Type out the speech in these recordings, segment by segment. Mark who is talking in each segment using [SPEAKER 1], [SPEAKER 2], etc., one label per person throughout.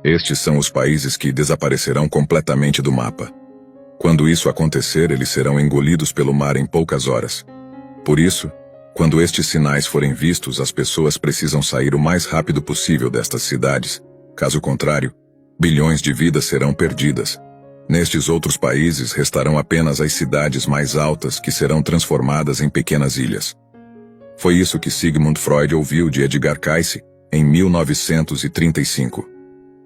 [SPEAKER 1] Estes são os países que desaparecerão completamente do mapa. Quando isso acontecer, eles serão engolidos pelo mar em poucas horas. Por isso, quando estes sinais forem vistos, as pessoas precisam sair o mais rápido possível destas cidades. Caso contrário, bilhões de vidas serão perdidas. Nestes outros países restarão apenas as cidades mais altas que serão transformadas em pequenas ilhas. Foi isso que Sigmund Freud ouviu de Edgar Cayce em 1935.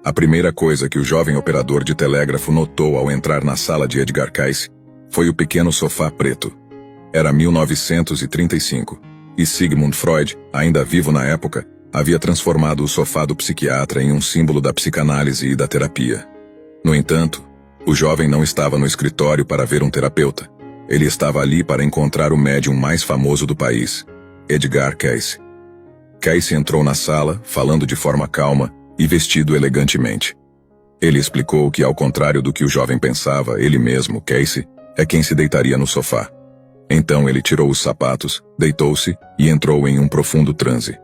[SPEAKER 1] A primeira coisa que o jovem operador de telégrafo notou ao entrar na sala de Edgar Cayce foi o pequeno sofá preto. Era 1935, e Sigmund Freud, ainda vivo na época, havia transformado o sofá do psiquiatra em um símbolo da psicanálise e da terapia. No entanto, o jovem não estava no escritório para ver um terapeuta. Ele estava ali para encontrar o médium mais famoso do país, Edgar Cayce. Cayce entrou na sala, falando de forma calma e vestido elegantemente. Ele explicou que, ao contrário do que o jovem pensava, ele mesmo, Cayce, é quem se deitaria no sofá. Então ele tirou os sapatos, deitou-se e entrou em um profundo transe.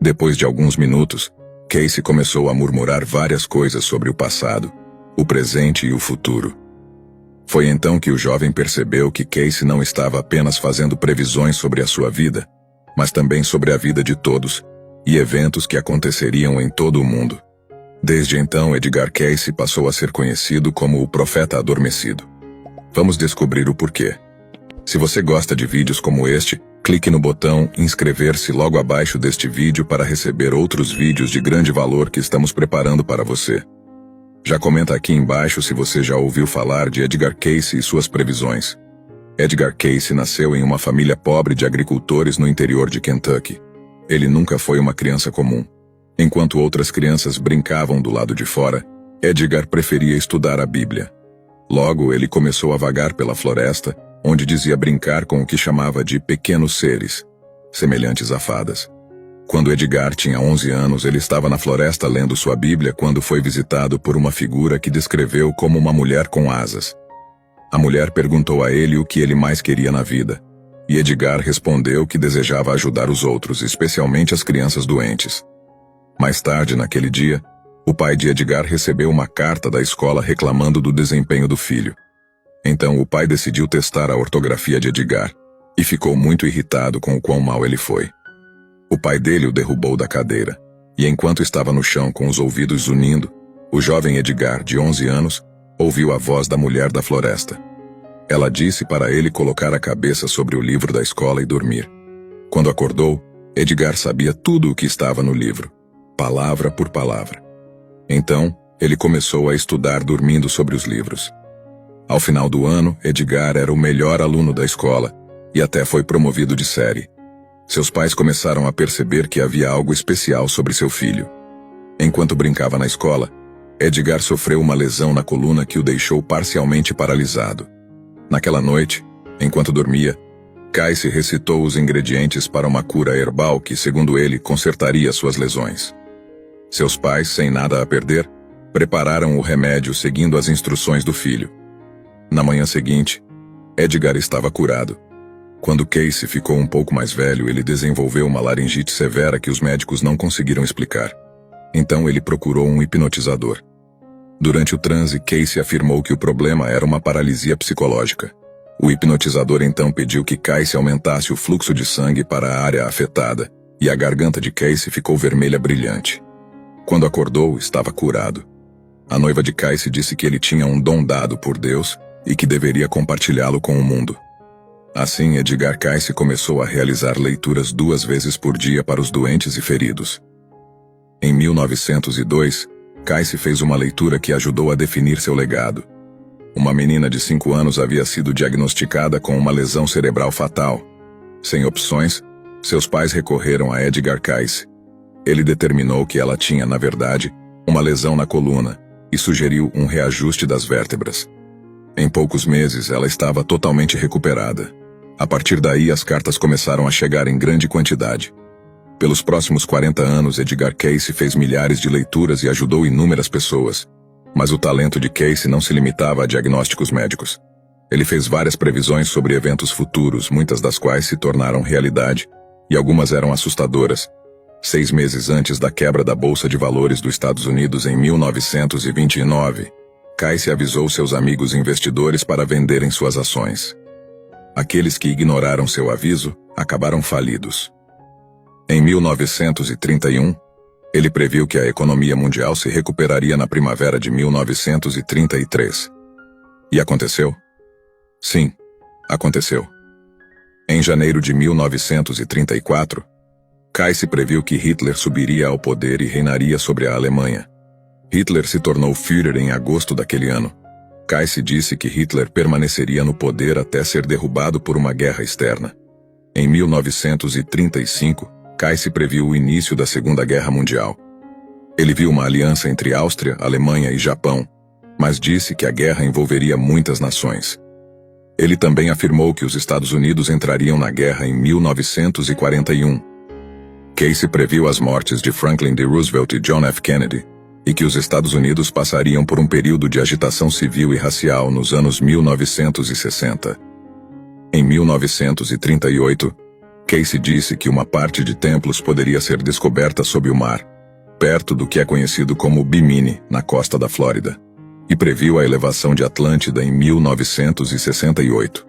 [SPEAKER 1] Depois de alguns minutos, Cayce começou a murmurar várias coisas sobre o passado, o presente e o futuro. Foi então que o jovem percebeu que Cayce não estava apenas fazendo previsões sobre a sua vida, mas também sobre a vida de todos, e eventos que aconteceriam em todo o mundo. Desde então, Edgar Cayce passou a ser conhecido como o Profeta Adormecido. Vamos descobrir o porquê. Se você gosta de vídeos como este, clique no botão inscrever-se logo abaixo deste vídeo para receber outros vídeos de grande valor que estamos preparando para você. Já comenta aqui embaixo se você já ouviu falar de Edgar Cayce e suas previsões. Edgar Cayce nasceu em uma família pobre de agricultores no interior de Kentucky. Ele nunca foi uma criança comum. Enquanto outras crianças brincavam do lado de fora, Edgar preferia estudar a Bíblia. Logo, ele começou a vagar pela floresta, onde dizia brincar com o que chamava de pequenos seres, semelhantes a fadas. Quando Edgar tinha 11 anos, ele estava na floresta lendo sua Bíblia quando foi visitado por uma figura que descreveu como uma mulher com asas. A mulher perguntou a ele o que ele mais queria na vida, e Edgar respondeu que desejava ajudar os outros, especialmente as crianças doentes. Mais tarde, naquele dia, o pai de Edgar recebeu uma carta da escola reclamando do desempenho do filho. Então o pai decidiu testar a ortografia de Edgar, e ficou muito irritado com o quão mal ele foi. O pai dele o derrubou da cadeira, e enquanto estava no chão com os ouvidos zunindo, o jovem Edgar, de 11 anos, ouviu a voz da mulher da floresta. Ela disse para ele colocar a cabeça sobre o livro da escola e dormir. Quando acordou, Edgar sabia tudo o que estava no livro, palavra por palavra. Então, ele começou a estudar dormindo sobre os livros. Ao final do ano, Edgar era o melhor aluno da escola e até foi promovido de série. Seus pais começaram a perceber que havia algo especial sobre seu filho. Enquanto brincava na escola, Edgar sofreu uma lesão na coluna que o deixou parcialmente paralisado. Naquela noite, enquanto dormia, Cayce recitou os ingredientes para uma cura herbal que, segundo ele, consertaria suas lesões. Seus pais, sem nada a perder, prepararam o remédio seguindo as instruções do filho. Na manhã seguinte, Edgar estava curado. Quando Cayce ficou um pouco mais velho, ele desenvolveu uma laringite severa que os médicos não conseguiram explicar. Então ele procurou um hipnotizador. Durante o transe, Cayce afirmou que o problema era uma paralisia psicológica. O hipnotizador então pediu que Cayce aumentasse o fluxo de sangue para a área afetada, e a garganta de Cayce ficou vermelha brilhante. Quando acordou, estava curado. A noiva de Cayce disse que ele tinha um dom dado por Deus e que deveria compartilhá-lo com o mundo. Assim, Edgar Cayce começou a realizar leituras 2 vezes por dia para os doentes e feridos. Em 1902, Cayce fez uma leitura que ajudou a definir seu legado. Uma menina de 5 anos havia sido diagnosticada com uma lesão cerebral fatal. Sem opções, seus pais recorreram a Edgar Cayce. Ele determinou que ela tinha, na verdade, uma lesão na coluna e sugeriu um reajuste das vértebras. Em poucos meses, ela estava totalmente recuperada. A partir daí, as cartas começaram a chegar em grande quantidade. Pelos próximos 40 anos, Edgar Cayce fez milhares de leituras e ajudou inúmeras pessoas. Mas o talento de Cayce não se limitava a diagnósticos médicos. Ele fez várias previsões sobre eventos futuros, muitas das quais se tornaram realidade, e algumas eram assustadoras. 6 meses antes da quebra da Bolsa de Valores dos Estados Unidos em 1929, Casey avisou seus amigos investidores para venderem suas ações. Aqueles que ignoraram seu aviso acabaram falidos. Em 1931, ele previu que a economia mundial se recuperaria na primavera de 1933. E aconteceu? Sim, aconteceu. Em janeiro de 1934, Casey previu que Hitler subiria ao poder e reinaria sobre a Alemanha. Hitler se tornou Führer em agosto daquele ano. Casey disse que Hitler permaneceria no poder até ser derrubado por uma guerra externa. Em 1935, Casey previu o início da Segunda Guerra Mundial. Ele viu uma aliança entre Áustria, Alemanha e Japão, mas disse que a guerra envolveria muitas nações. Ele também afirmou que os Estados Unidos entrariam na guerra em 1941. Casey previu as mortes de Franklin D. Roosevelt e John F. Kennedy, e que os Estados Unidos passariam por um período de agitação civil e racial nos anos 1960. Em 1938, Casey disse que uma parte de templos poderia ser descoberta sob o mar, perto do que é conhecido como Bimini, na costa da Flórida, e previu a elevação de Atlântida em 1968.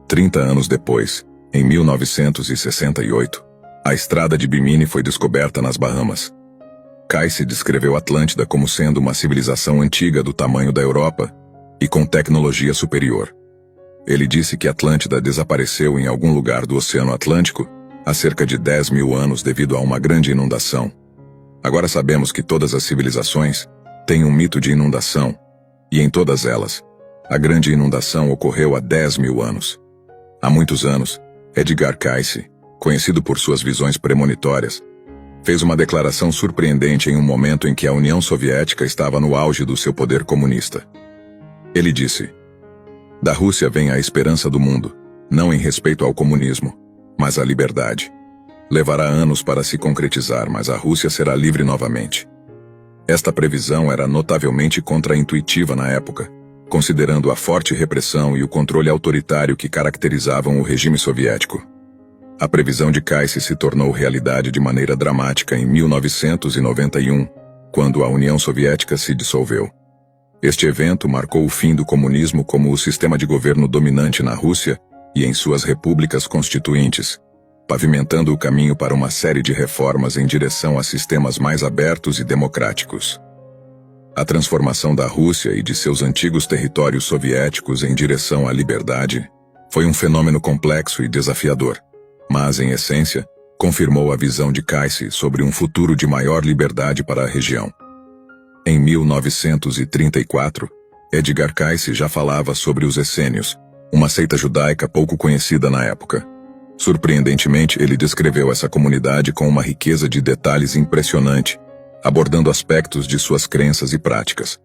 [SPEAKER 1] 30 anos depois, em 1968, a estrada de Bimini foi descoberta nas Bahamas. Casey descreveu Atlântida como sendo uma civilização antiga do tamanho da Europa e com tecnologia superior. Ele disse que Atlântida desapareceu em algum lugar do Oceano Atlântico há cerca de 10 mil anos devido a uma grande inundação. Agora sabemos que todas as civilizações têm um mito de inundação, e em todas elas, a grande inundação ocorreu há 10 mil anos. Há muitos anos, Edgar Cayce, conhecido por suas visões premonitórias, fez uma declaração surpreendente em um momento em que a União Soviética estava no auge do seu poder comunista. Ele disse: "Da Rússia vem a esperança do mundo, não em respeito ao comunismo, mas à liberdade. Levará anos para se concretizar, mas a Rússia será livre novamente." Esta previsão era notavelmente contraintuitiva na época, considerando a forte repressão e o controle autoritário que caracterizavam o regime soviético. A previsão de Casey se tornou realidade de maneira dramática em 1991, quando a União Soviética se dissolveu. Este evento marcou o fim do comunismo como o sistema de governo dominante na Rússia e em suas repúblicas constituintes, pavimentando o caminho para uma série de reformas em direção a sistemas mais abertos e democráticos. A transformação da Rússia e de seus antigos territórios soviéticos em direção à liberdade foi um fenômeno complexo e desafiador, mas, em essência, confirmou a visão de Casey sobre um futuro de maior liberdade para a região. Em 1934, Edgar Cayce já falava sobre os essênios, uma seita judaica pouco conhecida na época. Surpreendentemente, ele descreveu essa comunidade com uma riqueza de detalhes impressionante, abordando aspectos de suas crenças e práticas.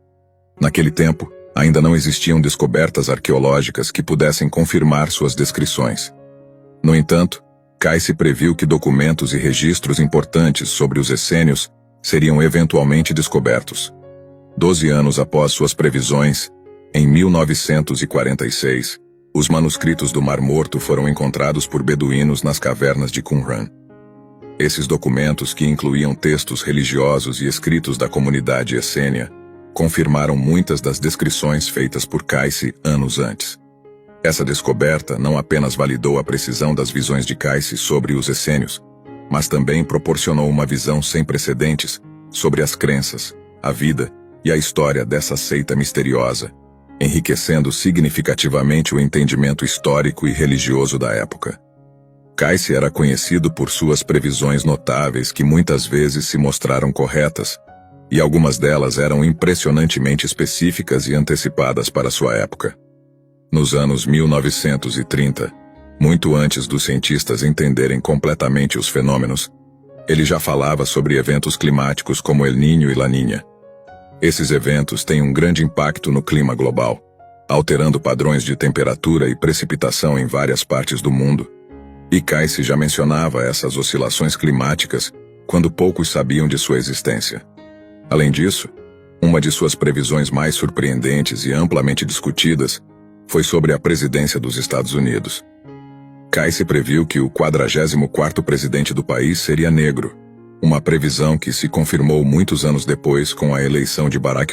[SPEAKER 1] Naquele tempo, ainda não existiam descobertas arqueológicas que pudessem confirmar suas descrições. No entanto, Casey previu que documentos e registros importantes sobre os essênios seriam eventualmente descobertos. 12 anos após suas previsões, em 1946, os manuscritos do Mar Morto foram encontrados por beduínos nas cavernas de Qumran. Esses documentos, que incluíam textos religiosos e escritos da comunidade essênia, confirmaram muitas das descrições feitas por Casey anos antes. Essa descoberta não apenas validou a precisão das visões de Casey sobre os essênios, mas também proporcionou uma visão sem precedentes sobre as crenças, a vida e a história dessa seita misteriosa, enriquecendo significativamente o entendimento histórico e religioso da época. Casey era conhecido por suas previsões notáveis que muitas vezes se mostraram corretas, e algumas delas eram impressionantemente específicas e antecipadas para sua época. Nos anos 1930, muito antes dos cientistas entenderem completamente os fenômenos, ele já falava sobre eventos climáticos como El Niño e La Niña. Esses eventos têm um grande impacto no clima global, alterando padrões de temperatura e precipitação em várias partes do mundo. E Casey já mencionava essas oscilações climáticas quando poucos sabiam de sua existência. Além disso, uma de suas previsões mais surpreendentes e amplamente discutidas foi sobre a presidência dos Estados Unidos. Casey previu que o 44º presidente do país seria negro, Uma previsão que se confirmou muitos anos depois com a eleição de Barack